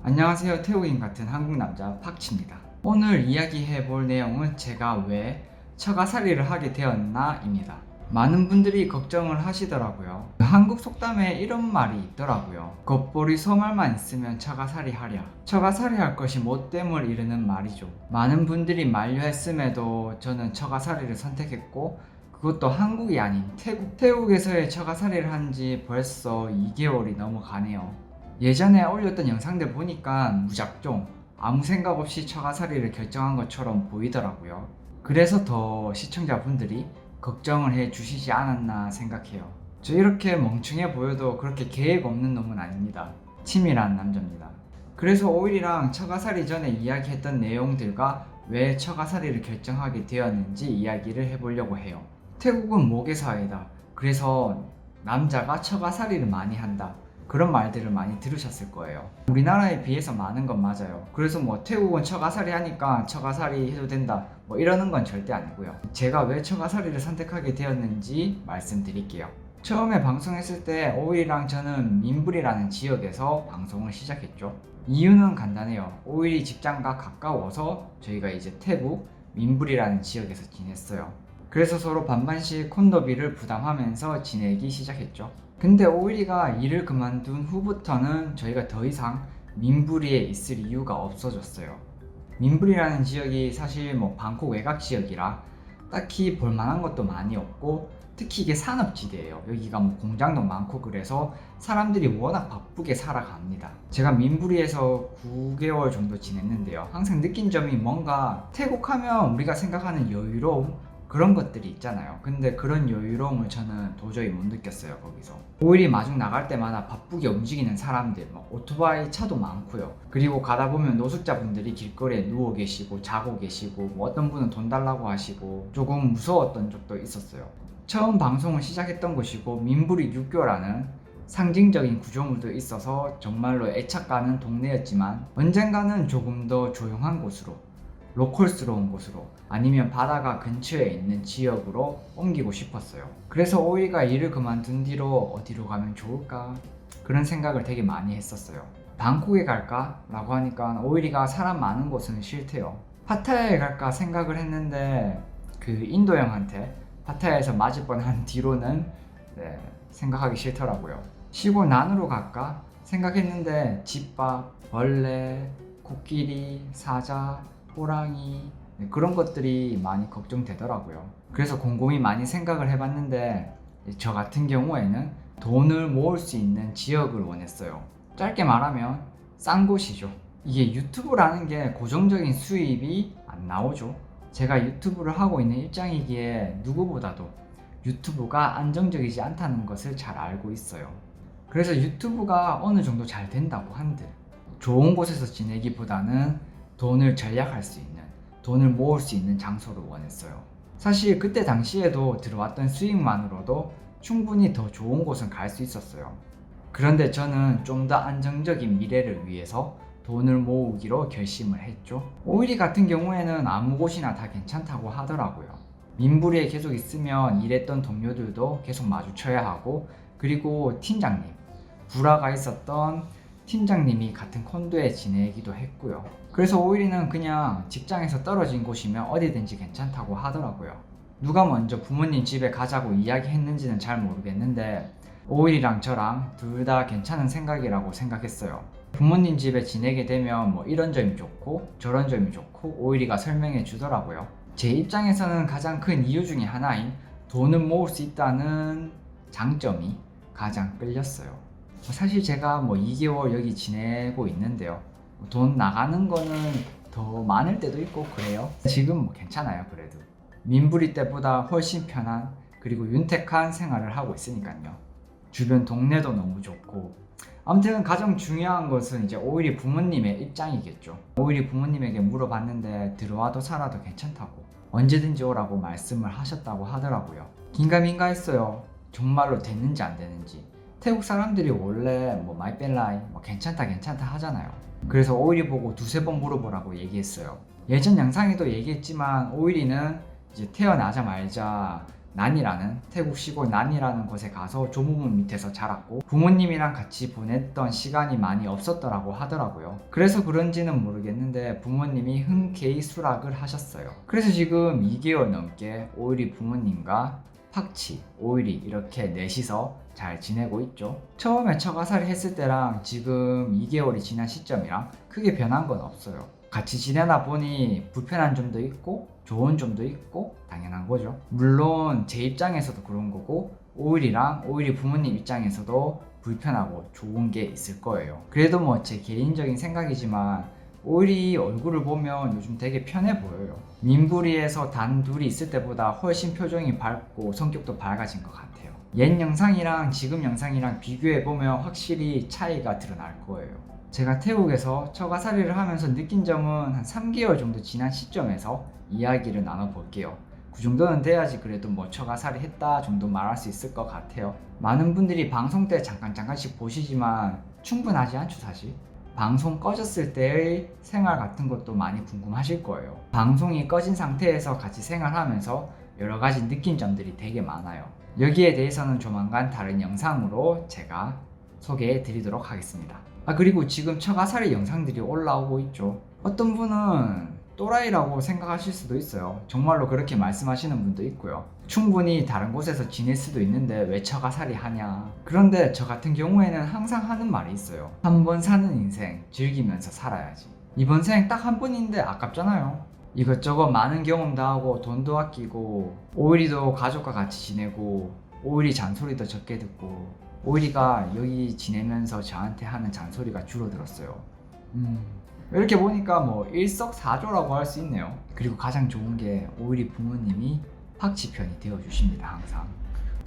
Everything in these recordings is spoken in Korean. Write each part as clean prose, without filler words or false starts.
안녕하세요. 태국인 같은 한국 남자 팍치입니다. 오늘 이야기해 볼 내용은 제가 왜 처가살이를 하게 되었나입니다. 많은 분들이 걱정을 하시더라고요. 한국 속담에 이런 말이 있더라고요. 겉보리 소말만 있으면 처가살이 하랴. 처가살이 할 것이 뭐 땜을 이르는 말이죠. 많은 분들이 만류했음에도 저는 처가살이를 선택했고, 그것도 한국이 아닌 태국에서의 처가살이를 한 지 벌써 2개월이 넘어가네요. 예전에 올렸던 영상들 보니까 무작정 아무 생각 없이 처가살이를 결정한 것처럼 보이더라고요. 그래서 더 시청자분들이 걱정을 해 주시지 않았나 생각해요. 저 이렇게 멍청해 보여도 그렇게 계획 없는 놈은 아닙니다. 치밀한 남자입니다. 그래서 오일이랑 처가살이 전에 이야기했던 내용들과 왜 처가살이를 결정하게 되었는지 이야기를 해보려고 해요. 태국은 모계사회다. 그래서 남자가 처가살이를 많이 한다. 그런 말들을 많이 들으셨을 거예요. 우리나라에 비해서 많은 건 맞아요. 그래서 뭐 태국은 처가살이 하니까 처가살이 해도 된다 뭐 이러는 건 절대 아니고요. 제가 왜 처가살이를 선택하게 되었는지 말씀드릴게요. 처음에 방송했을 때 오일이랑 저는 민불이라는 지역에서 방송을 시작했죠. 이유는 간단해요. 오일이 직장과 가까워서 저희가 이제 태국 민불이라는 지역에서 지냈어요. 그래서 서로 반반씩 콘도비를 부담하면서 지내기 시작했죠. 근데 오일이가 일을 그만둔 후부터는 저희가 더 이상 민부리에 있을 이유가 없어졌어요. 민부리라는 지역이 사실 뭐 방콕 외곽 지역이라 딱히 볼만한 것도 많이 없고, 특히 이게 산업지대예요. 여기가 뭐 공장도 많고 그래서 사람들이 워낙 바쁘게 살아갑니다. 제가 민부리에서 9개월 정도 지냈는데요. 항상 느낀 점이 뭔가 태국 하면 우리가 생각하는 여유로움, 그런 것들이 있잖아요. 근데 그런 여유로움을 저는 도저히 못 느꼈어요. 거기서 오일이 마중 나갈 때마다 바쁘게 움직이는 사람들, 막 오토바이 차도 많고요. 그리고 가다 보면 노숙자분들이 길거리에 누워 계시고 자고 계시고, 뭐 어떤 분은 돈 달라고 하시고, 조금 무서웠던 적도 있었어요. 처음 방송을 시작했던 곳이고 민부리 육교라는 상징적인 구조물도 있어서 정말로 애착 가는 동네였지만, 언젠가는 조금 더 조용한 곳으로, 로컬스러운 곳으로, 아니면 바다가 근처에 있는 지역으로 옮기고 싶었어요. 그래서 오이가 일을 그만둔 뒤로 어디로 가면 좋을까 그런 생각을 되게 많이 했었어요. 방콕에 갈까? 라고 하니까 오일이가 사람 많은 곳은 싫대요. 파타야에 갈까 생각을 했는데 그 인도 형한테 파타야에서 맞을 뻔한 뒤로는 생각하기 싫더라고요. 시골 난으로 갈까 생각했는데 집밥, 벌레, 코끼리, 사자, 호랑이, 그런 것들이 많이 걱정되더라고요. 그래서 곰곰이 많이 생각을 해봤는데 저 같은 경우에는 돈을 모을 수 있는 지역을 원했어요. 짧게 말하면 싼 곳이죠. 이게 유튜브라는 게 고정적인 수입이 안 나오죠. 제가 유튜브를 하고 있는 입장이기에 누구보다도 유튜브가 안정적이지 않다는 것을 잘 알고 있어요. 그래서 유튜브가 어느 정도 잘 된다고 한들 좋은 곳에서 지내기보다는 돈을 절약할 수 있는, 돈을 모을 수 있는 장소를 원했어요. 사실 그때 당시에도 들어왔던 수익만으로도 충분히 더 좋은 곳은 갈 수 있었어요. 그런데 저는 좀 더 안정적인 미래를 위해서 돈을 모으기로 결심을 했죠. 오일이 같은 경우에는 아무 곳이나 다 괜찮다고 하더라고요. 민부리에 계속 있으면 일했던 동료들도 계속 마주쳐야 하고, 그리고 팀장님, 불화가 있었던 팀장님이 같은 콘도에 지내기도 했고요. 그래서 오일이는 그냥 직장에서 떨어진 곳이면 어디든지 괜찮다고 하더라고요. 누가 먼저 부모님 집에 가자고 이야기했는지는 잘 모르겠는데 오일이랑 저랑 둘 다 괜찮은 생각이라고 생각했어요. 부모님 집에 지내게 되면 뭐 이런 점이 좋고 저런 점이 좋고 오일이가 설명해 주더라고요. 제 입장에서는 가장 큰 이유 중에 하나인 돈을 모을 수 있다는 장점이 가장 끌렸어요. 사실 제가 뭐 2개월 여기 지내고 있는데요. 돈 나가는 거는 더 많을 때도 있고 그래요. 지금 뭐 괜찮아요. 그래도 민부리 때보다 훨씬 편한, 그리고 윤택한 생활을 하고 있으니까요. 주변 동네도 너무 좋고, 아무튼 가장 중요한 것은 이제 오일이 부모님의 입장이겠죠. 오일이 부모님에게 물어봤는데 들어와도 살아도 괜찮다고, 언제든지 오라고 말씀을 하셨다고 하더라고요. 긴가민가 했어요. 정말로 됐는지 안 되는지. 태국 사람들이 원래 뭐 마이벨라이 뭐 괜찮다 하잖아요. 그래서 오일이 보고 두세 번 물어보라고 얘기했어요. 예전 영상에도 얘기했지만 오일이는 이제 태어나자마자 난이라는 태국 시골 난이라는 곳에 가서 조부모 밑에서 자랐고 부모님이랑 같이 보냈던 시간이 많이 없었더라고 하더라고요. 그래서 그런지는 모르겠는데 부모님이 흔쾌히 수락을 하셨어요. 그래서 지금 2개월 넘게 오일이 부모님과 팍치, 오일이 이렇게 넷이서 잘 지내고 있죠. 처음에 처가살이 했을 때랑 지금 2개월이 지난 시점이랑 크게 변한 건 없어요. 같이 지내다 보니 불편한 점도 있고 좋은 점도 있고 당연한 거죠. 물론 제 입장에서도 그런 거고 오일이랑 오일이 부모님 입장에서도 불편하고 좋은 게 있을 거예요. 그래도 뭐 제 개인적인 생각이지만 오일이 얼굴을 보면 요즘 되게 편해 보여요. 민부리에서 단 둘이 있을 때보다 훨씬 표정이 밝고 성격도 밝아진 것 같아요. 옛 영상이랑 지금 영상이랑 비교해보면 확실히 차이가 드러날 거예요. 제가 태국에서 처가살이를 하면서 느낀 점은 한 3개월 정도 지난 시점에서 이야기를 나눠볼게요. 그 정도는 돼야지 그래도 뭐 처가살이 했다 정도 말할 수 있을 것 같아요. 많은 분들이 방송 때 잠깐씩 보시지만 충분하지 않죠 사실. 방송 꺼졌을 때의 생활 같은 것도 많이 궁금하실 거예요. 방송이 꺼진 상태에서 같이 생활하면서 여러 가지 느낀 점들이 되게 많아요. 여기에 대해서는 조만간 다른 영상으로 제가 소개해 드리도록 하겠습니다. 그리고 지금 처가살이 영상들이 올라오고 있죠. 어떤 분은 또라이라고 생각하실 수도 있어요. 정말로 그렇게 말씀하시는 분도 있고요. 충분히 다른 곳에서 지낼 수도 있는데 왜 처가살이 하냐. 그런데 저 같은 경우에는 항상 하는 말이 있어요. 한 번 사는 인생 즐기면서 살아야지. 이번 생 딱 한 번인데 아깝잖아요. 이것저것 많은 경험도 하고 돈도 아끼고 오일이도 가족과 같이 지내고 오일이 잔소리도 적게 듣고 오일이가 여기 지내면서 저한테 하는 잔소리가 줄어들었어요. 이렇게 보니까 뭐 일석사조라고 할 수 있네요. 그리고 가장 좋은 게 오일이 부모님이 팍치편이 되어주십니다. 항상.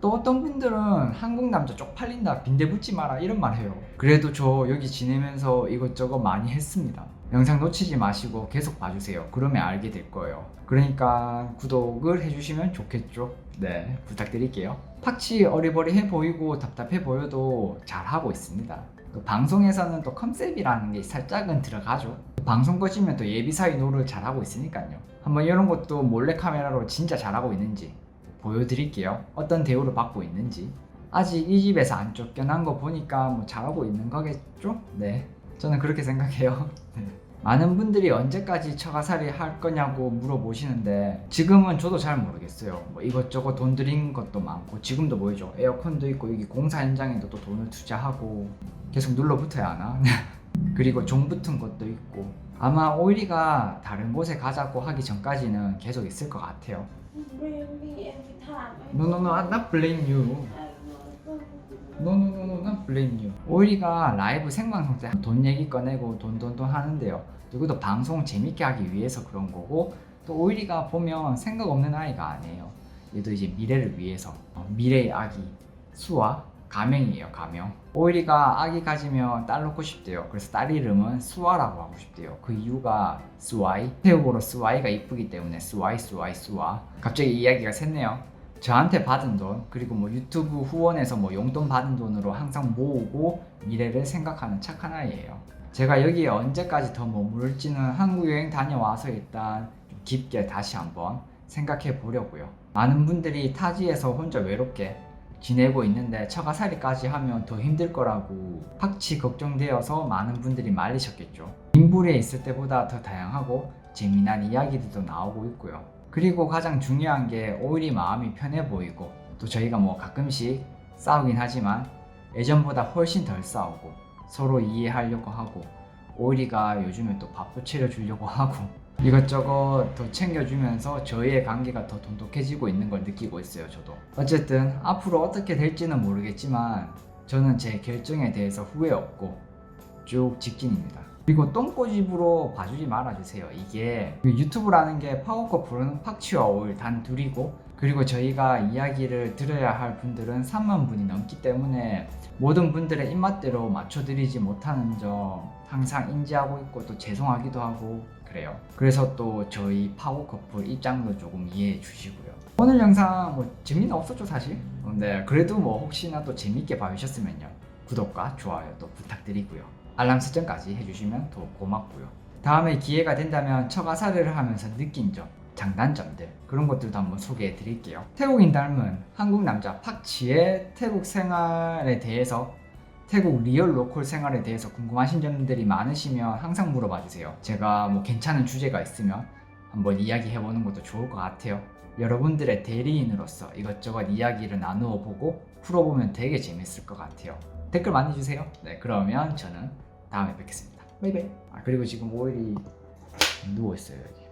또 어떤 분들은 한국 남자 쪽팔린다, 빈대 붙지 마라 이런 말 해요. 그래도 저 여기 지내면서 이것저것 많이 했습니다. 영상 놓치지 마시고 계속 봐주세요. 그러면 알게 될 거예요. 그러니까 구독을 해주시면 좋겠죠. 네, 부탁드릴게요. 팍치 어리버리해 보이고 답답해 보여도 잘하고 있습니다. 또 방송에서는 또 컨셉이라는 게 살짝은 들어가죠. 방송 꺼지면 또 예비사위 노를 잘하고 있으니까요. 한번 이런 것도 몰래카메라로 진짜 잘하고 있는지 보여드릴게요. 어떤 대우를 받고 있는지. 아직 이 집에서 안 쫓겨난 거 보니까 뭐 잘하고 있는 거겠죠? 네, 저는 그렇게 생각해요. 네. 많은 분들이 언제까지 처가살이 할 거냐고 물어보시는데 지금은 저도 잘 모르겠어요. 뭐 이것저것 돈 들인 것도 많고 지금도 보이죠. 에어컨도 있고 여기 공사 현장에도 또 돈을 투자하고 계속 눌러붙어야 하나? 그리고 종 붙은 것도 있고 아마 오일이가 다른 곳에 가자고 하기 전까지는 계속 있을 것 같아요. No, no, no, I'm not blame you. No, no, no, no, not blame you. 오일이가 라이브 생방송 때 돈 얘기 꺼내고 돈 하는데요. 이것도 방송 재밌게 하기 위해서 그런 거고 또 오일이가 보면 생각 없는 아이가 아니에요. 얘도 이제 미래를 위해서 미래의 아기 수아 가명이에요. 가명. 오일이가 아기 가지면 딸 놓고 싶대요. 그래서 딸 이름은 수아라고 하고 싶대요. 그 이유가 수아이, 태국어로 수아이가 이쁘기 때문에 수아이 수아. 갑자기 이야기가 샜네요. 저한테 받은 돈 그리고 뭐 유튜브 후원에서 뭐 용돈 받은 돈으로 항상 모으고 미래를 생각하는 착한 아이예요. 제가 여기에 언제까지 더 머무를지는 한국 여행 다녀와서 일단 좀 깊게 다시 한번 생각해 보려고요. 많은 분들이 타지에서 혼자 외롭게 지내고 있는데 처가살이까지 하면 더 힘들 거라고 확치 걱정되어서 많은 분들이 말리셨겠죠. 인부리에 있을 때보다 더 다양하고 재미난 이야기들도 나오고 있고요. 그리고 가장 중요한 게 오일이 마음이 편해 보이고 또 저희가 뭐 가끔씩 싸우긴 하지만 예전보다 훨씬 덜 싸우고 서로 이해하려고 하고 오일이가 요즘에 또 밥도 차려주려고 하고 이것저것 더 챙겨주면서 저희의 관계가 더 돈독해지고 있는 걸 느끼고 있어요. 저도 어쨌든 앞으로 어떻게 될지는 모르겠지만 저는 제 결정에 대해서 후회 없고 쭉 직진입니다. 그리고 똥꼬집으로 봐주지 말아주세요. 이게 유튜브라는 게 파워커플은 팍치와 오일 단 둘이고 그리고 저희가 이야기를 들어야 할 분들은 3만 분이 넘기 때문에 모든 분들의 입맛대로 맞춰드리지 못하는 점 항상 인지하고 있고 또 죄송하기도 하고 그래요. 그래서 또 저희 파워커플 입장도 조금 이해해 주시고요. 오늘 영상 뭐 재미는 없었죠 사실. 근데 그래도 뭐 혹시나 또 재밌게 봐주셨으면요 구독과 좋아요 또 부탁드리고요. 알람 설정까지 해주시면 더 고맙고요. 다음에 기회가 된다면 처가살이를 하면서 느낀 점 장단점들 그런 것들도 한번 소개해 드릴게요. 태국인 닮은 한국 남자 팍치의 태국 생활에 대해서, 태국 리얼 로컬 생활에 대해서 궁금하신 점들이 많으시면 항상 물어봐 주세요. 제가 뭐 괜찮은 주제가 있으면 한번 이야기해 보는 것도 좋을 것 같아요. 여러분들의 대리인으로서 이것저것 이야기를 나누어 보고 풀어보면 되게 재밌을 것 같아요. 댓글 많이 주세요. 네, 그러면 저는 다음에 뵙겠습니다. 바이바이. 그리고 지금 오일이 누워 있어요 여기.